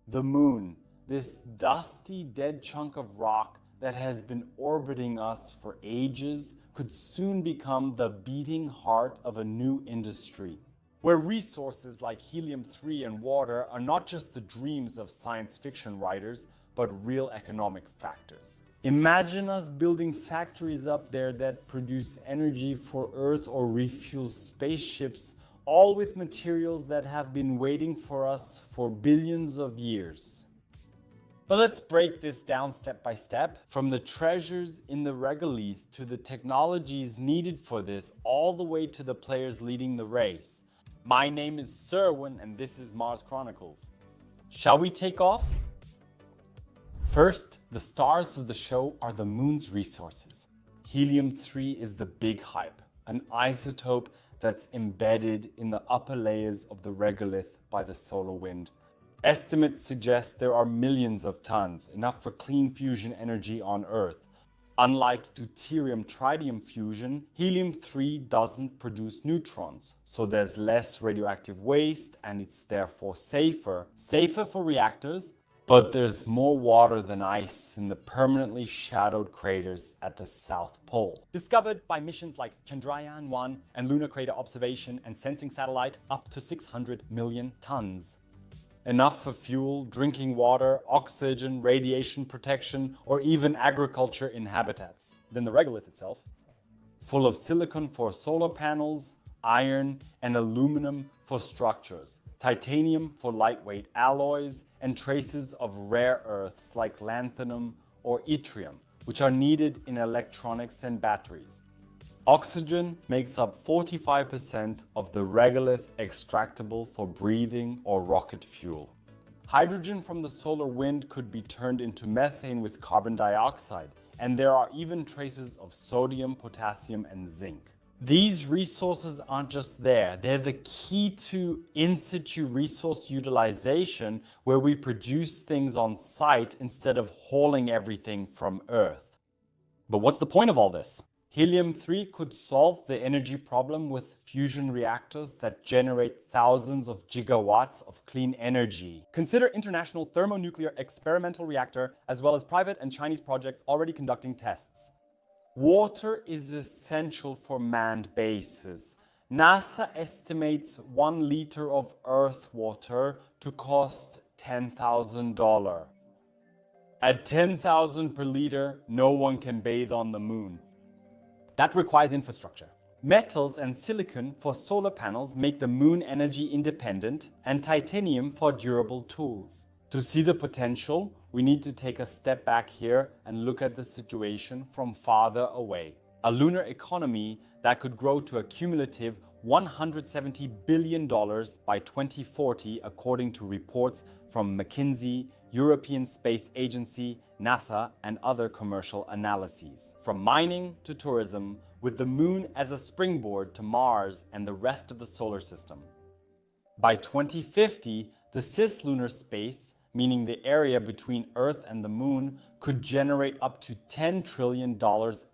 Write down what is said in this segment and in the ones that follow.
The moon, this dusty, dead chunk of rock that has been orbiting us for ages, could soon become the beating heart of a new industry, where resources like helium-3 and water are not just the dreams of science fiction writers, but real economic factors. Imagine us building factories up there that produce energy for Earth or refuel spaceships, all with materials that have been waiting for us for billions of years. But let's break this down step by step, from the treasures in the regolith to the technologies needed for this, all the way to the players leading the race. My name is Serwin, and this is Mars Chronicles. Shall we take off? First, the stars of the show are the moon's resources. Helium-3 is the big hype, an isotope that's embedded in the upper layers of the regolith by the solar wind. Estimates suggest there are millions of tons, enough for clean fusion energy on Earth. Unlike deuterium-tritium fusion, helium-3 doesn't produce neutrons, so there's less radioactive waste and it's therefore safer. Safer for reactors, but there's more water than ice in the permanently shadowed craters at the South Pole. Discovered by missions like Chandrayaan-1 and Lunar Crater Observation and Sensing Satellite, up to 600 million tons. Enough for fuel, drinking water, oxygen, radiation protection, or even agriculture in habitats. Then the regolith itself, full of silicon for solar panels, iron, and aluminum for structures, titanium for lightweight alloys, and traces of rare earths like lanthanum or yttrium, which are needed in electronics and batteries. Oxygen makes up 45% of the regolith extractable for breathing or rocket fuel. Hydrogen from the solar wind could be turned into methane with carbon dioxide, and there are even traces of sodium, potassium, and zinc. These resources aren't just there, they're the key to in-situ resource utilization, where we produce things on site instead of hauling everything from Earth. But what's the point of all this? Helium-3 could solve the energy problem with fusion reactors that generate thousands of gigawatts of clean energy. Consider International Thermonuclear Experimental Reactor, as well as private and Chinese projects already conducting tests. Water is essential for manned bases. NASA estimates 1 liter of Earth water to cost $10,000. At $10,000 per liter, no one can bathe on the moon. That requires infrastructure. Metals and silicon for solar panels make the moon energy independent, and titanium for durable tools. To see the potential, we need to take a step back here and look at the situation from farther away. A lunar economy that could grow to a cumulative $170 billion by 2040, according to reports from McKinsey, European Space Agency, NASA, and other commercial analyses. From mining to tourism, with the moon as a springboard to Mars and the rest of the solar system. By 2050, the cislunar space, meaning the area between Earth and the moon, could generate up to $10 trillion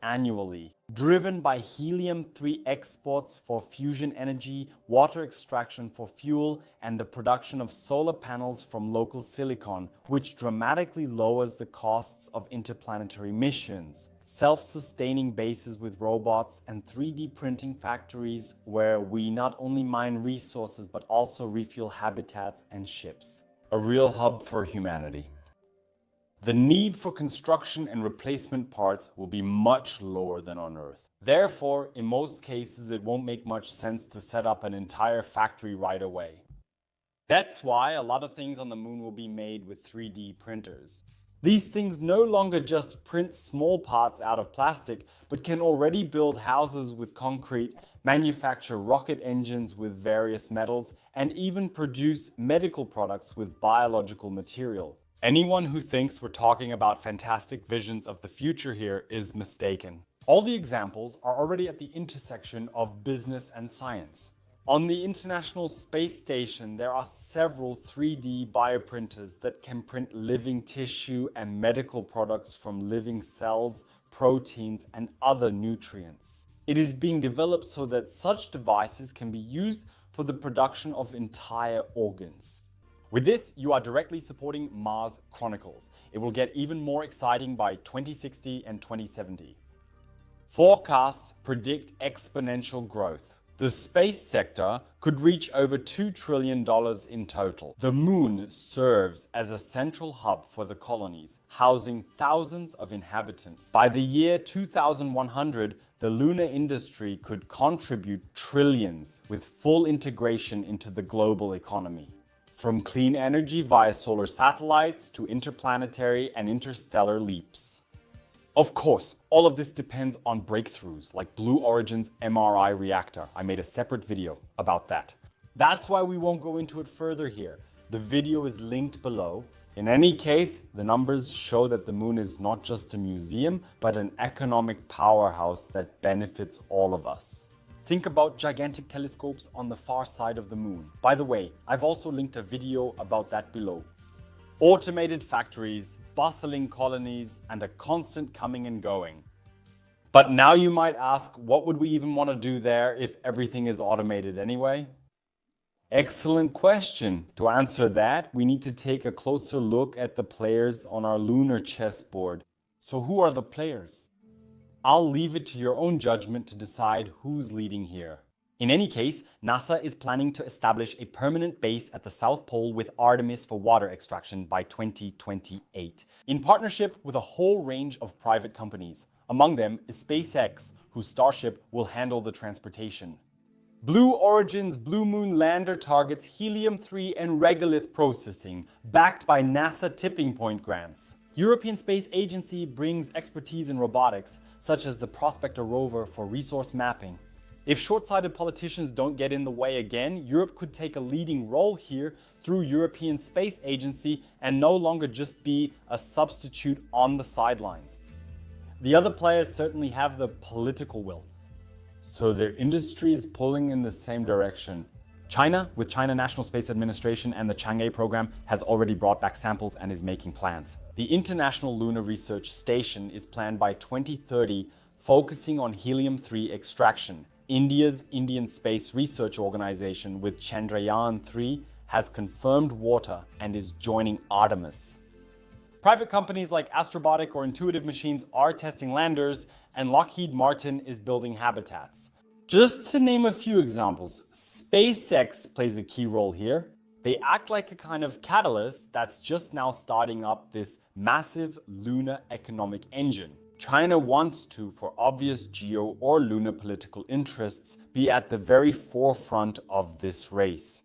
annually, driven by helium-3 exports for fusion energy, water extraction for fuel, and the production of solar panels from local silicon, which dramatically lowers the costs of interplanetary missions, self-sustaining bases with robots, and 3D printing factories where we not only mine resources but also refuel habitats and ships. A real hub for humanity. The need for construction and replacement parts will be much lower than on Earth. Therefore, in most cases, it won't make much sense to set up an entire factory right away. That's why a lot of things on the moon will be made with 3D printers. These things no longer just print small parts out of plastic, but can already build houses with concrete, manufacture rocket engines with various metals, and even produce medical products with biological material. Anyone who thinks we're talking about fantastic visions of the future here is mistaken. All the examples are already at the intersection of business and science. On the International Space Station, there are several 3D bioprinters that can print living tissue and medical products from living cells, proteins, and other nutrients. It is being developed so that such devices can be used for the production of entire organs. With this, you are directly supporting Mars Chronicles. It will get even more exciting by 2060 and 2070. Forecasts predict exponential growth. The space sector could reach over $2 trillion in total. The moon serves as a central hub for the colonies, housing thousands of inhabitants. By the year 2100, the lunar industry could contribute trillions with full integration into the global economy. From clean energy via solar satellites to interplanetary and interstellar leaps. Of course, all of this depends on breakthroughs like Blue Origin's MRI reactor. I made a separate video about that. That's why we won't go into it further here. The video is linked below. In any case, the numbers show that the moon is not just a museum, but an economic powerhouse that benefits all of us. Think about gigantic telescopes on the far side of the moon. By the way, I've also linked a video about that below. Automated factories, bustling colonies, and a constant coming and going. But now you might ask, what would we even want to do there if everything is automated anyway? Excellent question. To answer that, we need to take a closer look at the players on our lunar chessboard. So who are the players? I'll leave it to your own judgment to decide who's leading here. In any case, NASA is planning to establish a permanent base at the South Pole with Artemis for water extraction by 2028, in partnership with a whole range of private companies. Among them is SpaceX, whose Starship will handle the transportation. Blue Origin's Blue Moon lander targets Helium-3 and regolith processing, backed by NASA tipping point grants. European Space Agency brings expertise in robotics, such as the Prospector rover for resource mapping. If short-sighted politicians don't get in the way again, Europe could take a leading role here through European Space Agency and no longer just be a substitute on the sidelines. The other players certainly have the political will. So their industry is pulling in the same direction. China, with China National Space Administration and the Chang'e program, has already brought back samples and is making plans. The International Lunar Research Station is planned by 2030, focusing on Helium-3 extraction. India's Indian Space Research Organization with Chandrayaan-3 has confirmed water and is joining Artemis. Private companies like Astrobotic or Intuitive Machines are testing landers, and Lockheed Martin is building habitats. Just to name a few examples, SpaceX plays a key role here. They act like a kind of catalyst that's just now starting up this massive lunar economic engine. China wants to, for obvious geo or lunar political interests, be at the very forefront of this race.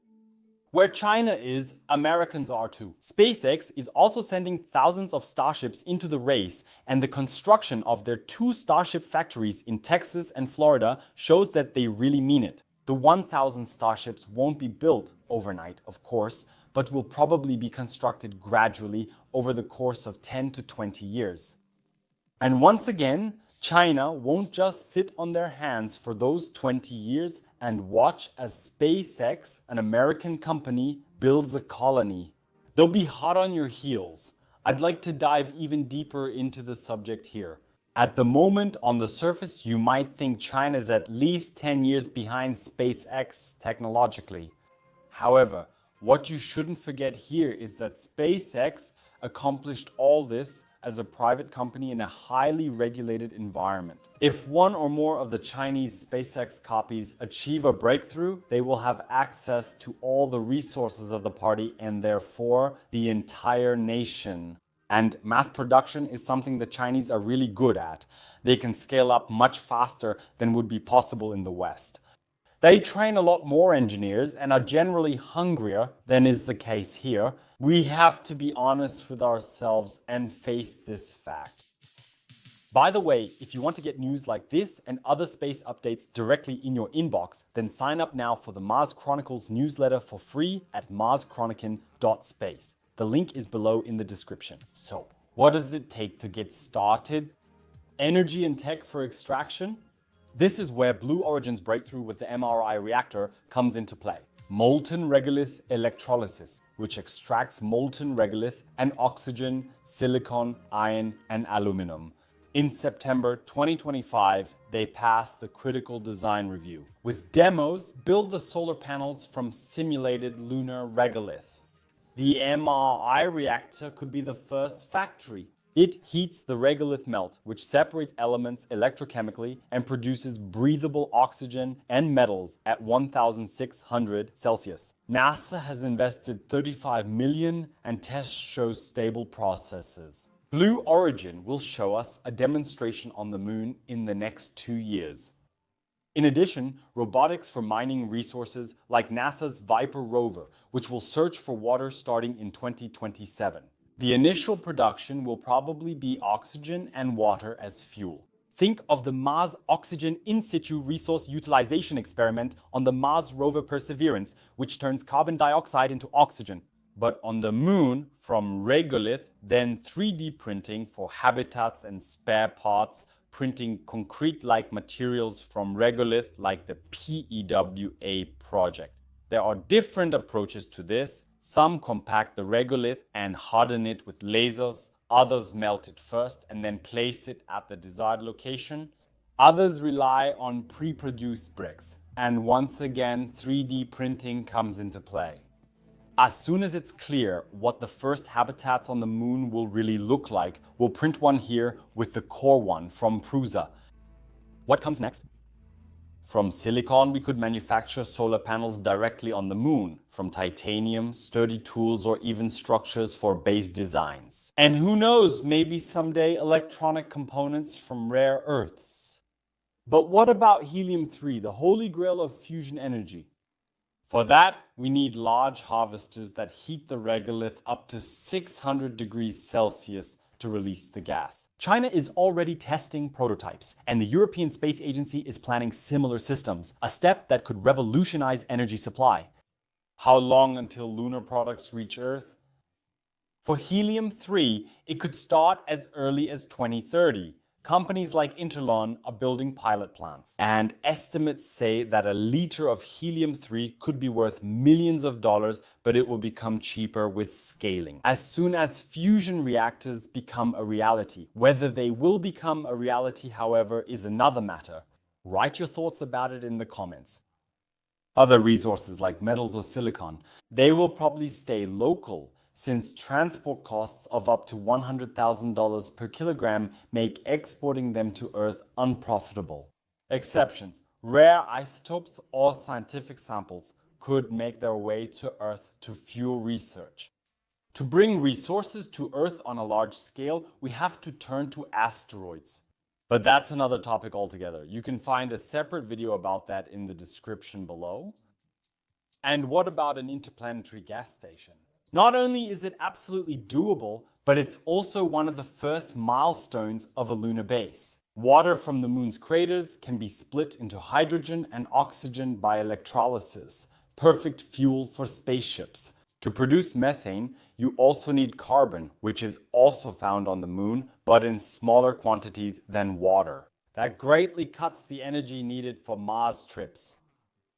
Where China is, Americans are too. SpaceX is also sending thousands of Starships into the race, and the construction of their 2 Starship factories in Texas and Florida shows that they really mean it. The 1,000 Starships won't be built overnight, of course, but will probably be constructed gradually over the course of 10 to 20 years. And once again, China won't just sit on their hands for those 20 years and watch as SpaceX, an American company, builds a colony. They'll be hot on your heels. I'd like to dive even deeper into the subject here. At the moment, on the surface, you might think China's at least 10 years behind SpaceX technologically. However, what you shouldn't forget here is that SpaceX accomplished all this as a private company in a highly regulated environment. If one or more of the Chinese SpaceX copies achieve a breakthrough, they will have access to all the resources of the party and therefore the entire nation. And mass production is something the Chinese are really good at. They can scale up much faster than would be possible in the West. They train a lot more engineers and are generally hungrier than is the case here. We have to be honest with ourselves and face this fact. By the way, if you want to get news like this and other space updates directly in your inbox, then sign up now for the Mars Chronicles newsletter for free at marschroniken.space. The link is below in the description. So, what does it take to get started? Energy and tech for extraction? This is where Blue Origin's breakthrough with the MRI reactor comes into play. Molten regolith electrolysis, which extracts molten regolith and oxygen, silicon, iron, and aluminum. In September 2025, they passed the critical design review. With demos, build the solar panels from simulated lunar regolith. The MRI reactor could be the first factory. It heats the regolith melt, which separates elements electrochemically and produces breathable oxygen and metals at 1600 Celsius. NASA has invested 35 million and tests show stable processes. Blue Origin will show us a demonstration on the moon in the next 2 years. In addition, robotics for mining resources like NASA's Viper rover, which will search for water starting in 2027. The initial production will probably be oxygen and water as fuel. Think of the Mars Oxygen in-situ resource utilization experiment on the Mars rover Perseverance, which turns carbon dioxide into oxygen. But on the moon, from regolith, then 3D printing for habitats and spare parts, printing concrete-like materials from regolith like the PEWA project. There are different approaches to this. Some compact the regolith and harden it with lasers. Others melt it first and then place it at the desired location. Others rely on pre-produced bricks. And once again, 3D printing comes into play. As soon as it's clear what the first habitats on the moon will really look like, we'll print one here with the core one from Prusa. What comes next? From silicon, we could manufacture solar panels directly on the moon. From titanium, sturdy tools, or even structures for base designs. And who knows, maybe someday electronic components from rare earths. But what about helium-3, the holy grail of fusion energy? For that, we need large harvesters that heat the regolith up to 600 degrees Celsius to release the gas. China is already testing prototypes, and the European Space Agency is planning similar systems, a step that could revolutionize energy supply. How long until lunar products reach Earth? For helium-3, it could start as early as 2030. Companies like Interlon are building pilot plants, and estimates say that a liter of helium-3 could be worth millions of dollars, but it will become cheaper with scaling. As soon as fusion reactors become a reality. Whether they will become a reality, however, is another matter. Write your thoughts about it in the comments. Other resources like metals or silicon, they will probably stay local, since transport costs of up to $100,000 per kilogram make exporting them to Earth unprofitable. Exceptions: rare isotopes or scientific samples could make their way to Earth to fuel research. To bring resources to Earth on a large scale, we have to turn to asteroids. But that's another topic altogether. You can find a separate video about that in the description below. And what about an interplanetary gas station? Not only is it absolutely doable, but it's also one of the first milestones of a lunar base. Water from the moon's craters can be split into hydrogen and oxygen by electrolysis, perfect fuel for spaceships. To produce methane, you also need carbon, which is also found on the moon, but in smaller quantities than water. That greatly cuts the energy needed for Mars trips.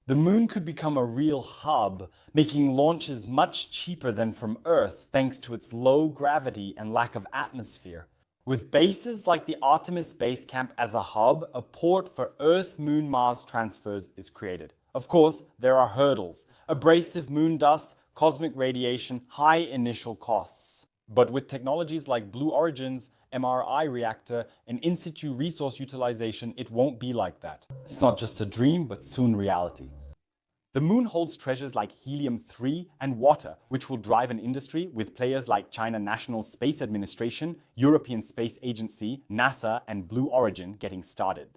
The moon could become a real hub, making launches much cheaper than from Earth thanks to its low gravity and lack of atmosphere. With bases like the Artemis Base Camp as a hub, a port for Earth-Moon-Mars transfers is created. Of course, there are hurdles: abrasive moon dust, cosmic radiation, high initial costs. But with technologies like Blue Origin's MRI reactor and in-situ resource utilization, it won't be like that. It's not just a dream, but soon reality. The moon holds treasures like helium-3 and water, which will drive an industry with players like China National Space Administration, European Space Agency, NASA, and Blue Origin getting started.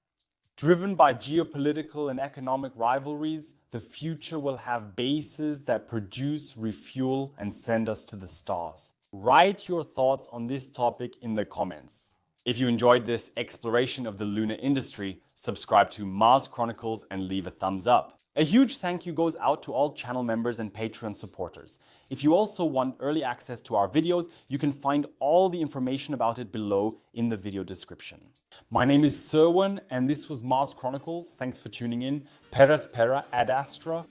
Driven by geopolitical and economic rivalries, the future will have bases that produce, refuel, and send us to the stars. Write your thoughts on this topic in the comments. If you enjoyed this exploration of the lunar industry, subscribe to Mars Chronicles and leave a thumbs up. A huge thank you goes out to all channel members and Patreon supporters. If you also want early access to our videos, you can find all the information about it below in the video description. My name is Serwan, and this was Mars Chronicles. Thanks for tuning in. Pera ad Astra.